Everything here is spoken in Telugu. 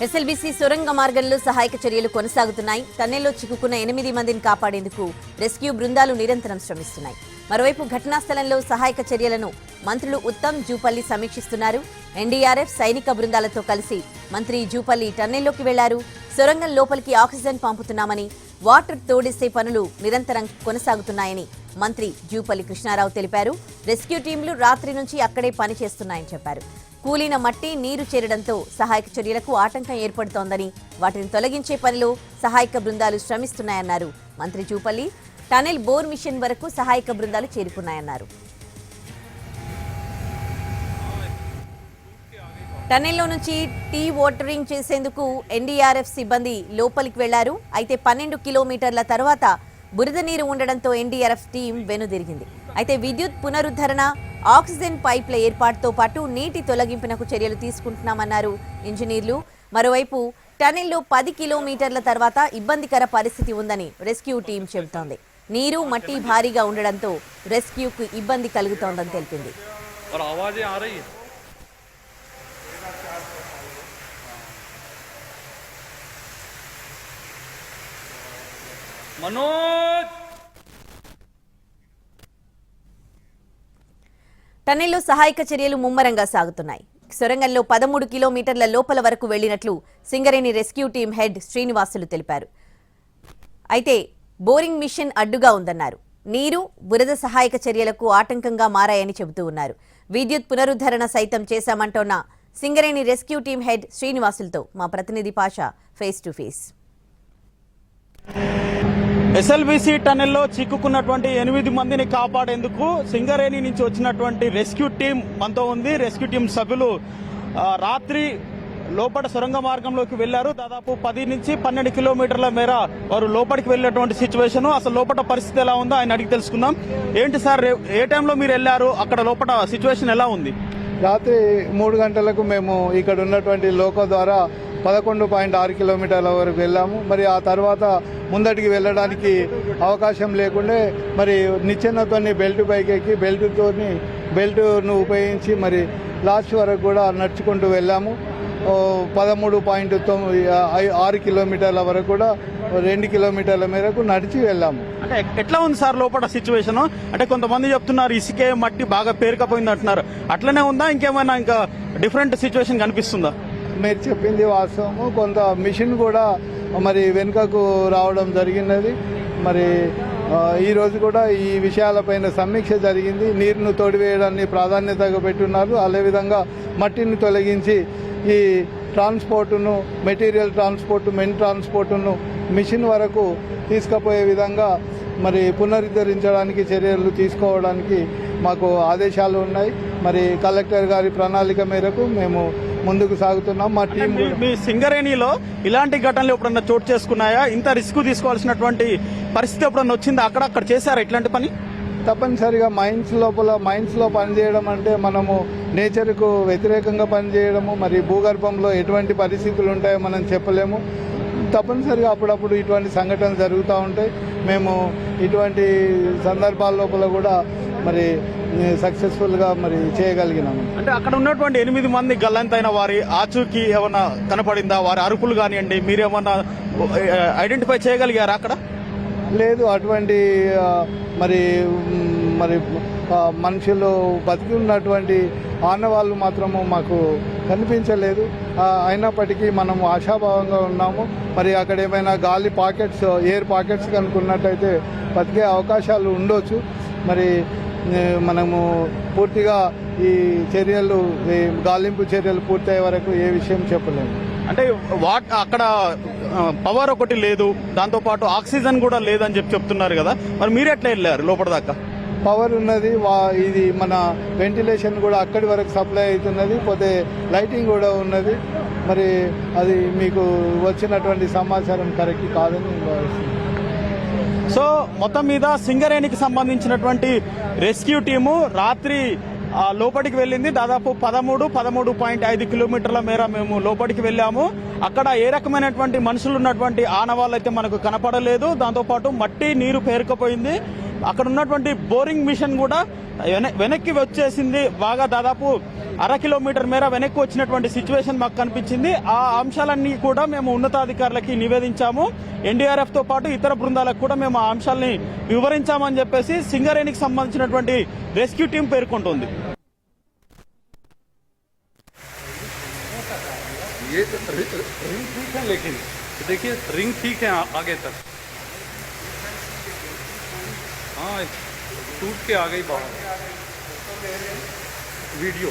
ఎస్ఎల్బీసీ సొరంగ మార్గంలో సహాయక చర్యలు కొనసాగుతున్నాయి. టన్నెల్లో చిక్కుకున్న 8 మందిని కాపాడేందుకు రెస్క్యూ బృందాలు నిరంతరం శ్రమిస్తున్నాయి. మరోవైపు ఘటనా స్థలంలో సహాయక చర్యలను మంత్రులు ఉత్తమ్, జూపల్లి సమీక్షిస్తున్నారు. ఎన్డీఆర్ఎఫ్ సైనిక బృందాలతో కలిసి మంత్రి జూపల్లి టన్నెల్లోకి వెళ్లారు. సొరంగం లోపలికి ఆక్సిజన్ పంపుతున్నామని, వాటర్ తోడేసే పనులు నిరంతరం కొనసాగుతున్నాయని మంత్రి జూపల్లి కృష్ణారావు తెలిపారు. రెస్క్యూ టీంలు రాత్రి నుంచి అక్కడే పనిచేస్తున్నాయని చెప్పారు. కూలిన మట్టి, నీరు చేరడంతో సహాయక చర్యలకు ఆటంకం ఏర్పడుతోందని, వాటిని తొలగించే పనిలో సహాయక బృందాలు శ్రమిస్తున్నాయన్నారు మంత్రి జూపల్లి. టనెల్ బోర్ మిషన్ వరకు సహాయక బృందాలు చేరుకున్నాయన్నారు. టనెల్లో నుంచి టీ వాటరింగ్ చేసేందుకు ఎన్డీఆర్ఎఫ్ సిబ్బంది లోపలికి వెళ్లారు. అయితే 12 కిలోమీటర్ల తర్వాత బురద నీరు ఉండడంతో ఎన్డీఆర్ఎఫ్ టీం వెనుదిరిగింది. అయితే విద్యుత్ పునరుద్ధరణ, ఆక్సిజన్ పైప్ల ఏర్పాటుతో పాటు నీటి తొలగింపునకు చర్యలు తీసుకుంటున్నామన్నారు ఇంజనీర్లు. మరోవైపు టనెల్లో 10 కిలోమీటర్ల తర్వాత ఇబ్బందికర పరిస్థితి ఉందని రెస్క్యూ టీం చెబుతోంది. నీరు, మట్టి భారీగా ఉండడంతో రెస్క్యూకు ఇబ్బంది కలుగుతోందని తెలిపింది. టన్నెల్లో సహాయక చర్యలు ముమ్మరంగా సాగుతున్నాయి. సొరంగంలో 13 కిలోమీటర్ల లోపల వరకు వెళ్లినట్లు Singareni rescue team head Srinivasulu తెలిపారు. అయితే బోరింగ్ మిషన్ అడ్డుగా ఉందన్నారు. నీరు, బురద సహాయక చర్యలకు ఆటంకంగా మారాయని చెబుతూ ఉన్నారు. విద్యుత్ పునరుద్ధరణ సైతం చేశామంటోన్న సింగరేణి రెస్క్యూ టీం హెడ్ శ్రీనివాసులతో మా ప్రతినిధి Pasha face to face. SLBC టన్నెల్లో చిక్కుకున్నటువంటి 8 మందిని కాపాడేందుకు సింగరేణి నుంచి వచ్చినటువంటి రెస్క్యూ టీం మనతో ఉంది. రెస్క్యూ టీం సభ్యులు రాత్రి లోపల సొరంగ మార్గంలోకి వెళ్లారు. దాదాపు 10 నుంచి 12 కిలోమీటర్ల మేర వారు లోపలికి వెళ్ళినటువంటి సిచ్యువేషన్. అసలు లోపల పరిస్థితి ఎలా ఉందో ఆయన అడిగి తెలుసుకుందాం. ఏంటి సార్, ఏ టైంలో మీరు వెళ్ళారు? అక్కడ లోపల సిచ్యువేషన్ ఎలా ఉంది? రాత్రి 3 గంటలకు మేము ఇక్కడ ఉన్నటువంటి లోకో ద్వారా 11.6 కిలోమీటర్ల వరకు వెళ్ళాము. మరి ఆ తర్వాత ముందటికి వెళ్ళడానికి అవకాశం లేకుండే మరి నిచ్చెనతో బెల్ట్ పైకెక్కి బెల్ట్ను ఉపయోగించి మరి లాస్ట్ వరకు కూడా నడుచుకుంటూ వెళ్ళాము. 13.6 కిలోమీటర్ల వరకు కూడా 2 కిలోమీటర్ల మేరకు నడిచి వెళ్ళాము. అంటే ఎట్లా ఉంది సార్ లోపల సిచ్యువేషన్? అంటే కొంతమంది చెప్తున్నారు ఇసుకే, మట్టి బాగా పేరుకపోయింది అంటున్నారు. అట్లనే ఉందా, ఇంకేమైనా ఇంకా డిఫరెంట్ సిచ్యువేషన్ కనిపిస్తుందా? మీరు చెప్పింది వాస్తవము. కొంత మిషన్ కూడా మరి వెనుకకు రావడం జరిగినది. మరి ఈరోజు కూడా ఈ విషయాలపైన సమీక్ష జరిగింది. నీరును తోడివేయడాన్ని ప్రాధాన్యతగా పెట్టున్నారు. అదేవిధంగా మట్టిని తొలగించి ఈ ట్రాన్స్పోర్టును, మెటీరియల్ ట్రాన్స్పోర్టు, మెన్ ట్రాన్స్పోర్టును మిషన్ వరకు తీసుకుపోయే విధంగా మరి పునరుద్ధరించడానికి చర్యలు తీసుకోవడానికి మాకు ఆదేశాలు ఉన్నాయి. మరి కలెక్టర్ గారి ప్రణాళిక మేరకు మేము ముందుకు సాగుతున్నాం. మా టీం మీ సింగరేణిలో ఇలాంటి ఘటనలు ఎప్పుడన్నా చోటు చేసుకున్నాయా? ఇంత రిస్క్ తీసుకోవాల్సినటువంటి పరిస్థితి ఎప్పుడన్నా వచ్చిందా? అక్కడ చేశారా ఇట్లాంటి పని? తప్పనిసరిగా మైన్స్లో పనిచేయడం అంటే మనము నేచర్కు వ్యతిరేకంగా పనిచేయడము, మరి భూగర్భంలో ఎటువంటి పరిస్థితులు ఉంటాయో మనం చెప్పలేము. తప్పనిసరిగా అప్పుడప్పుడు ఇటువంటి సంఘటనలు జరుగుతూ ఉంటాయి. మేము ఇటువంటి సందర్భాల లోపల కూడా మరి సక్సెస్ఫుల్గా మరి చేయగలిగినాము. అంటే అక్కడ ఉన్నటువంటి 8 మంది గల్లంతైన వారి ఆచూకీ ఏమన్నా కనపడిందా? వారి అరుపులు కానివ్వండి, మీరేమన్నా ఐడెంటిఫై చేయగలిగారా అక్కడ? లేదు, అటువంటి మరి మనుషులు బతికి ఉన్నటువంటి ఆనవాళ్ళు మాత్రము మాకు కనిపించలేదు. అయినప్పటికీ మనం ఆశాభావంగా ఉన్నాము. మరి అక్కడ ఏమైనా గాలి పాకెట్స్, ఎయిర్ పాకెట్స్ కనుక్కున్నట్టయితే బతికే అవకాశాలు ఉండొచ్చు. మరి మనము పూర్తిగా ఈ చర్యలు, గాలింపు చర్యలు పూర్తయ్యే వరకు ఏ విషయం చెప్పలేము. అంటే అక్కడ పవర్ ఒకటి లేదు, దాంతోపాటు ఆక్సిజన్ కూడా లేదని చెప్తున్నారు కదా, మరి మీరు ఎట్లా వెళ్ళారు లోపల దాకా? పవర్ ఉన్నది, ఇది మన వెంటిలేషన్ కూడా అక్కడి వరకు సప్లై అవుతున్నది, పోతే లైటింగ్ కూడా ఉన్నది. మరి అది మీకు వచ్చినటువంటి సమాచారం కరెక్ట్ కాదని భావిస్తున్నాను. సో మొత్తం మీద సింగరేణికి సంబంధించినటువంటి రెస్క్యూ టీము రాత్రి లోపలికి వెళ్ళింది. దాదాపు 13.5 కిలోమీటర్ల మేర మేము లోపలికి వెళ్ళాము. అక్కడ ఏ రకమైనటువంటి మనుషులు ఉన్నటువంటి ఆనవాళ్ళు అయితే మనకు కనపడలేదు. దాంతోపాటు మట్టి, నీరు పేరుకుపోయింది. అక్కడ ఉన్నటువంటి బోరింగ్ మిషన్ కూడా వెనక్కి వచ్చేసింది. బాగా దాదాపు 1/2 కిలోమీటర్ మేర వెనక్కి వచ్చినటువంటి సిచ్యువేషన్ మాకు కనిపించింది. ఆ అంశాలన్నీ కూడా మేము ఉన్నతాధికారులకి నివేదించాము. ఎన్డీఆర్ఎఫ్ తో పాటు ఇతర బృందాలకు కూడా మేము ఆ అంశాలని వివరించామని చెప్పేసి సింగరేణికి సంబంధించినటువంటి రెస్క్యూ టీం పేర్కొంటోంది. ये रिंग ठीक है, लेकिन देखिए रिंग ठीक है आगे तक। हाँ, टूट के आ गई बाहर वीडियो।